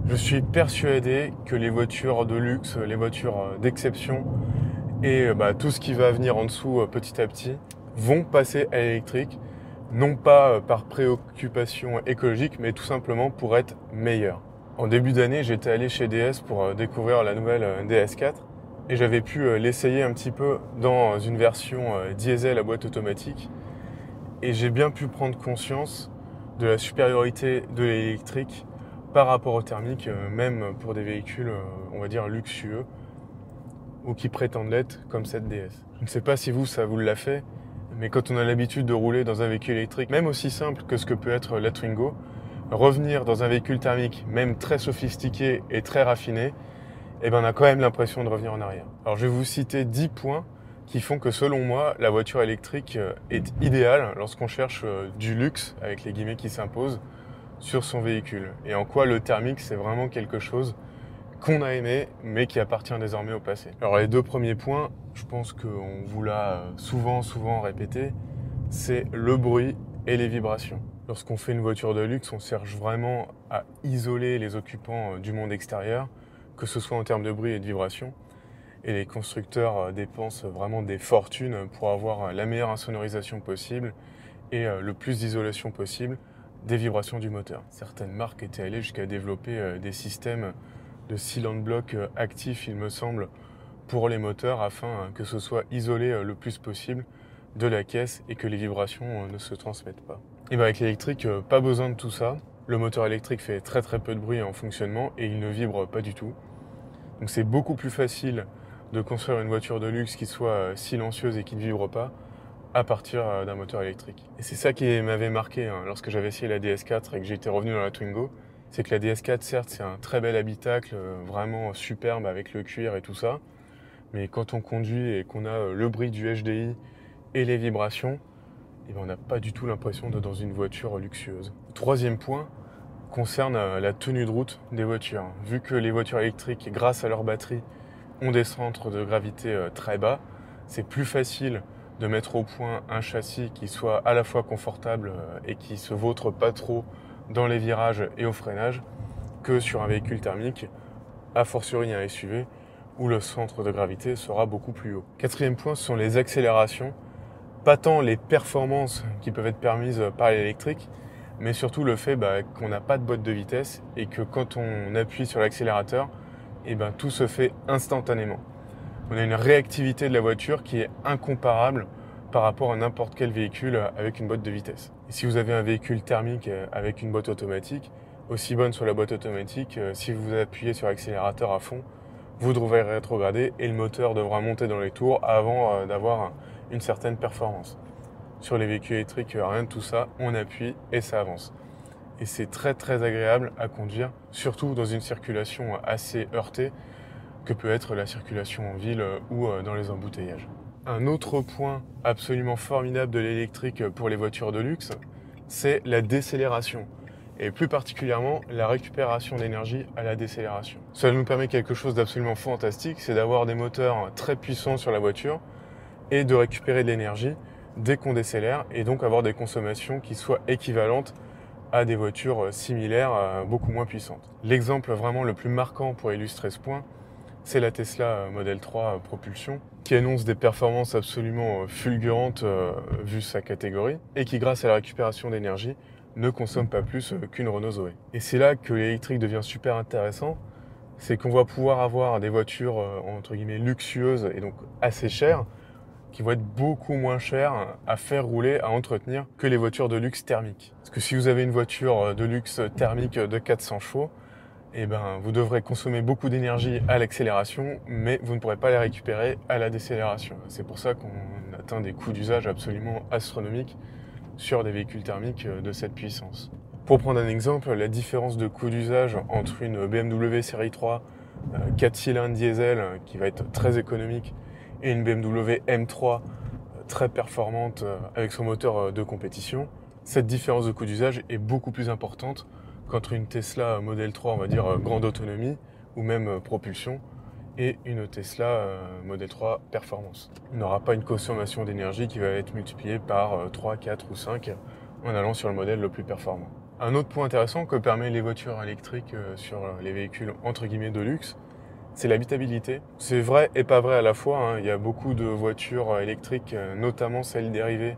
Je suis persuadé que les voitures de luxe, les voitures d'exception et tout ce qui va venir en dessous petit à petit vont passer à l'électrique, non pas par préoccupation écologique, mais tout simplement pour être meilleures. En début d'année, j'étais allé chez DS pour découvrir la nouvelle DS4 et j'avais pu l'essayer un petit peu dans une version diesel à boîte automatique et j'ai bien pu prendre conscience de la supériorité de l'électrique par rapport au thermique, même pour des véhicules, on va dire, luxueux ou qui prétendent l'être, comme cette DS. Je ne sais pas si ça vous l'a fait, mais quand on a l'habitude de rouler dans un véhicule électrique, même aussi simple que ce que peut être la Twingo, revenir dans un véhicule thermique, même très sophistiqué et très raffiné, on a quand même l'impression de revenir en arrière. Alors je vais vous citer 10 points qui font que selon moi, la voiture électrique est idéale lorsqu'on cherche du luxe, avec les guillemets qui s'imposent, sur son véhicule. Et en quoi le thermique, c'est vraiment quelque chose qu'on a aimé, mais qui appartient désormais au passé. Alors les deux premiers points, je pense qu'on vous l'a souvent répété, c'est le bruit et les vibrations. Lorsqu'on fait une voiture de luxe, on cherche vraiment à isoler les occupants du monde extérieur, que ce soit en termes de bruit et de vibrations. Et les constructeurs dépensent vraiment des fortunes pour avoir la meilleure insonorisation possible et le plus d'isolation possible des vibrations du moteur. Certaines marques étaient allées jusqu'à développer des systèmes de silent block actifs, il me semble, pour les moteurs afin que ce soit isolé le plus possible de la caisse et que les vibrations ne se transmettent pas. Et avec l'électrique, pas besoin de tout ça. Le moteur électrique fait très peu de bruit en fonctionnement et il ne vibre pas du tout. Donc c'est beaucoup plus facile de construire une voiture de luxe qui soit silencieuse et qui ne vibre pas à partir d'un moteur électrique. Et c'est ça qui m'avait marqué lorsque j'avais essayé la DS4 et que j'étais revenu dans la Twingo. C'est que la DS4, certes, c'est un très bel habitacle, vraiment superbe avec le cuir et tout ça. Mais quand on conduit et qu'on a le bruit du HDI et les vibrations, on n'a pas du tout l'impression d'être dans une voiture luxueuse. Troisième point concerne la tenue de route des voitures. Vu que les voitures électriques, grâce à leur batterie, ont des centres de gravité très bas, c'est plus facile de mettre au point un châssis qui soit à la fois confortable et qui se vautre pas trop dans les virages et au freinage que sur un véhicule thermique, a fortiori un SUV, où le centre de gravité sera beaucoup plus haut. Quatrième point, ce sont les accélérations. Pas tant les performances qui peuvent être permises par l'électrique, mais surtout le fait qu'on n'a pas de boîte de vitesse et que quand on appuie sur l'accélérateur, tout se fait instantanément. On a une réactivité de la voiture qui est incomparable par rapport à n'importe quel véhicule avec une boîte de vitesse. Et si vous avez un véhicule thermique avec une boîte automatique, aussi bonne sur la boîte automatique, si vous appuyez sur l'accélérateur à fond, vous devrez rétrograder et le moteur devra monter dans les tours avant d'avoir une certaine performance. Sur les véhicules électriques, rien de tout ça, on appuie et ça avance. Et c'est très agréable à conduire, surtout dans une circulation assez heurtée que peut être la circulation en ville ou dans les embouteillages. Un autre point absolument formidable de l'électrique pour les voitures de luxe, c'est la décélération. Et plus particulièrement la récupération d'énergie à la décélération. Ça nous permet quelque chose d'absolument fantastique, c'est d'avoir des moteurs très puissants sur la voiture et de récupérer de l'énergie dès qu'on décélère et donc avoir des consommations qui soient équivalentes à des voitures similaires, beaucoup moins puissantes. L'exemple vraiment le plus marquant pour illustrer ce point, c'est la Tesla Model 3 Propulsion, qui annonce des performances absolument fulgurantes vu sa catégorie, et qui grâce à la récupération d'énergie, ne consomme pas plus qu'une Renault Zoé. Et c'est là que l'électrique devient super intéressant, c'est qu'on va pouvoir avoir des voitures entre guillemets luxueuses et donc assez chères, qui vont être beaucoup moins chères à faire rouler, à entretenir que les voitures de luxe thermiques. Parce que si vous avez une voiture de luxe thermique de 400 chevaux, vous devrez consommer beaucoup d'énergie à l'accélération, mais vous ne pourrez pas les récupérer à la décélération. C'est pour ça qu'on atteint des coûts d'usage absolument astronomiques sur des véhicules thermiques de cette puissance. Pour prendre un exemple, la différence de coût d'usage entre une BMW série 3 4 cylindres diesel qui va être très économique et une BMW M3 très performante avec son moteur de compétition, cette différence de coût d'usage est beaucoup plus importante qu'entre une Tesla Model 3, on va dire grande autonomie ou même propulsion, et une Tesla Model 3 Performance. On n'aura pas une consommation d'énergie qui va être multipliée par 3, 4 ou 5 en allant sur le modèle le plus performant. Un autre point intéressant que permet les voitures électriques sur les véhicules entre guillemets de luxe, c'est l'habitabilité. C'est vrai et pas vrai à la fois, hein. Il y a beaucoup de voitures électriques, notamment celles dérivées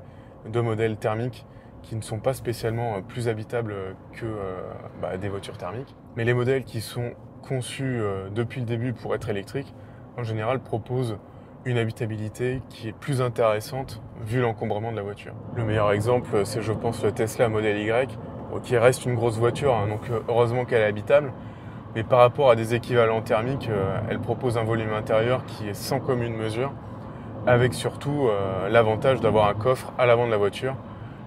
de modèles thermiques, qui ne sont pas spécialement plus habitables que des voitures thermiques. Mais les modèles qui sont conçus depuis le début pour être électriques, en général proposent une habitabilité qui est plus intéressante vu l'encombrement de la voiture. Le meilleur exemple, c'est je pense le Tesla Model Y, qui reste une grosse voiture, hein, donc heureusement qu'elle est habitable. Mais par rapport à des équivalents thermiques, elle propose un volume intérieur qui est sans commune mesure, avec surtout l'avantage d'avoir un coffre à l'avant de la voiture,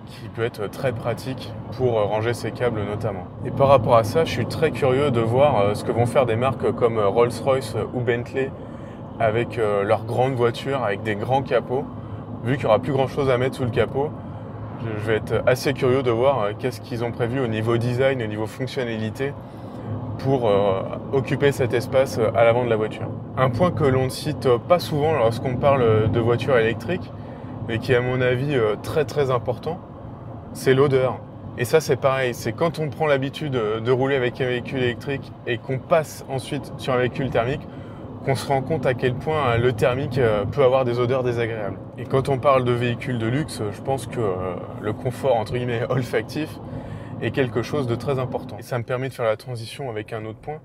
qui peut être très pratique pour ranger ses câbles notamment. Et par rapport à ça, je suis très curieux de voir ce que vont faire des marques comme Rolls-Royce ou Bentley avec leurs grandes voitures, avec des grands capots. Vu qu'il n'y aura plus grand chose à mettre sous le capot, je vais être assez curieux de voir qu'est-ce qu'ils ont prévu au niveau design, au niveau fonctionnalité, pour occuper cet espace à l'avant de la voiture. Un point que l'on ne cite pas souvent lorsqu'on parle de voitures électriques, mais qui est à mon avis très très important, c'est l'odeur. Et ça c'est pareil, c'est quand on prend l'habitude de rouler avec un véhicule électrique et qu'on passe ensuite sur un véhicule thermique, qu'on se rend compte à quel point le thermique peut avoir des odeurs désagréables. Et quand on parle de véhicules de luxe, je pense que le confort entre guillemets olfactif est quelque chose de très important. Et ça me permet de faire la transition avec un autre point,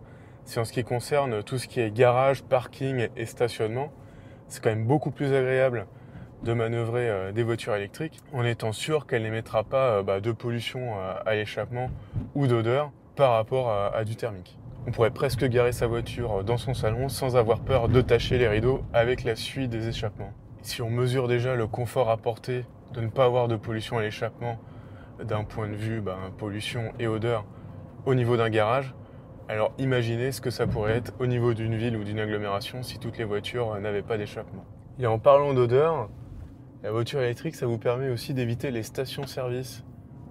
c'est en ce qui concerne tout ce qui est garage, parking et stationnement. C'est quand même beaucoup plus agréable de manœuvrer des voitures électriques en étant sûr qu'elle n'émettra pas de pollution à l'échappement ou d'odeur par rapport à du thermique. On pourrait presque garer sa voiture dans son salon sans avoir peur de tacher les rideaux avec la suie des échappements. Et si on mesure déjà le confort apporté de ne pas avoir de pollution à l'échappement d'un point de vue pollution et odeur au niveau d'un garage, alors imaginez ce que ça pourrait être au niveau d'une ville ou d'une agglomération si toutes les voitures n'avaient pas d'échappement. Et en parlant d'odeur, la voiture électrique, ça vous permet aussi d'éviter les stations-service.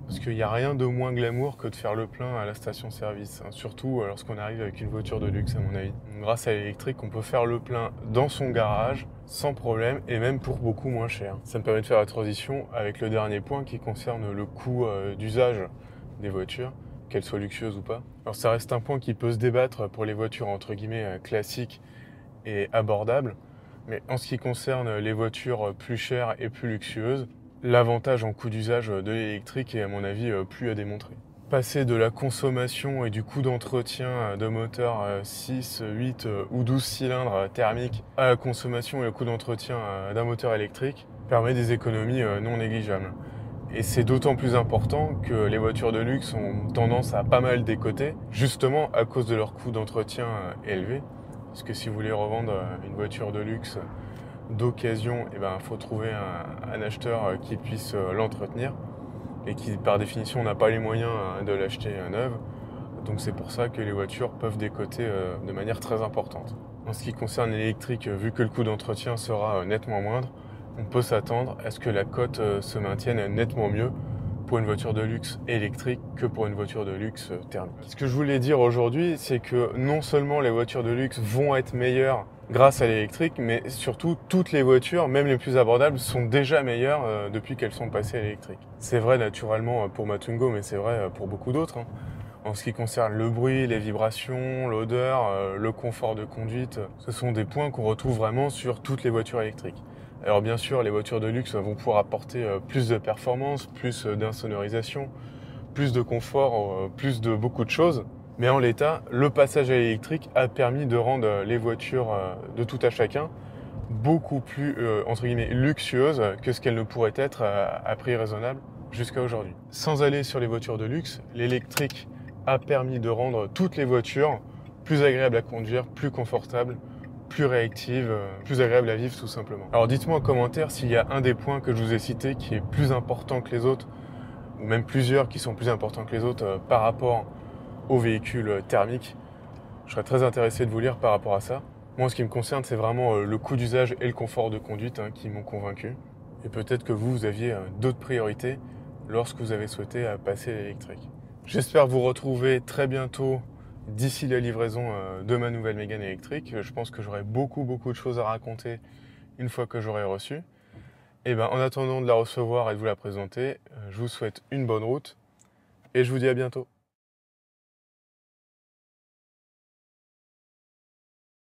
Parce qu'il n'y a rien de moins glamour que de faire le plein à la station-service, hein, surtout lorsqu'on arrive avec une voiture de luxe à mon avis. Grâce à l'électrique, on peut faire le plein dans son garage sans problème et même pour beaucoup moins cher. Ça me permet de faire la transition avec le dernier point qui concerne le coût d'usage des voitures, qu'elles soient luxueuses ou pas. Alors ça reste un point qui peut se débattre pour les voitures entre guillemets classiques et abordables, mais en ce qui concerne les voitures plus chères et plus luxueuses, l'avantage en coût d'usage de l'électrique est à mon avis plus à démontrer. Passer de la consommation et du coût d'entretien de moteurs 6, 8 ou 12 cylindres thermiques à la consommation et le coût d'entretien d'un moteur électrique permet des économies non négligeables. Et c'est d'autant plus important que les voitures de luxe ont tendance à pas mal décoter, justement à cause de leur coût d'entretien élevé. Parce que si vous voulez revendre une voiture de luxe d'occasion, faut trouver un acheteur qui puisse l'entretenir et qui par définition n'a pas les moyens de l'acheter neuve. Donc c'est pour ça que les voitures peuvent décoter de manière très importante. En ce qui concerne l'électrique, vu que le coût d'entretien sera nettement moindre, on peut s'attendre à ce que la cote se maintienne nettement mieux pour une voiture de luxe électrique que pour une voiture de luxe thermique. Ce que je voulais dire aujourd'hui, c'est que non seulement les voitures de luxe vont être meilleures grâce à l'électrique, mais surtout toutes les voitures, même les plus abordables, sont déjà meilleures depuis qu'elles sont passées à l'électrique. C'est vrai naturellement pour ma Twingo, mais c'est vrai pour beaucoup d'autres, hein. En ce qui concerne le bruit, les vibrations, l'odeur, le confort de conduite, ce sont des points qu'on retrouve vraiment sur toutes les voitures électriques. Alors bien sûr, les voitures de luxe vont pouvoir apporter plus de performance, plus d'insonorisation, plus de confort, plus de beaucoup de choses. Mais en l'état, le passage à l'électrique a permis de rendre les voitures de tout à chacun beaucoup plus, entre guillemets, luxueuses que ce qu'elles ne pourraient être à prix raisonnable jusqu'à aujourd'hui. Sans aller sur les voitures de luxe, l'électrique a permis de rendre toutes les voitures plus agréables à conduire, plus confortables, plus réactive, plus agréable à vivre tout simplement. Alors dites-moi en commentaire s'il y a un des points que je vous ai cités qui est plus important que les autres, ou même plusieurs qui sont plus importants que les autres par rapport aux véhicules thermiques. Je serais très intéressé de vous lire par rapport à ça. Moi, en ce qui me concerne, c'est vraiment le coût d'usage et le confort de conduite qui m'ont convaincu. Et peut-être que vous aviez d'autres priorités lorsque vous avez souhaité passer à l'électrique. J'espère vous retrouver très bientôt d'ici la livraison de ma nouvelle Mégane électrique. Je pense que j'aurai beaucoup de choses à raconter une fois que j'aurai reçu. Et en attendant de la recevoir et de vous la présenter, je vous souhaite une bonne route et je vous dis à bientôt.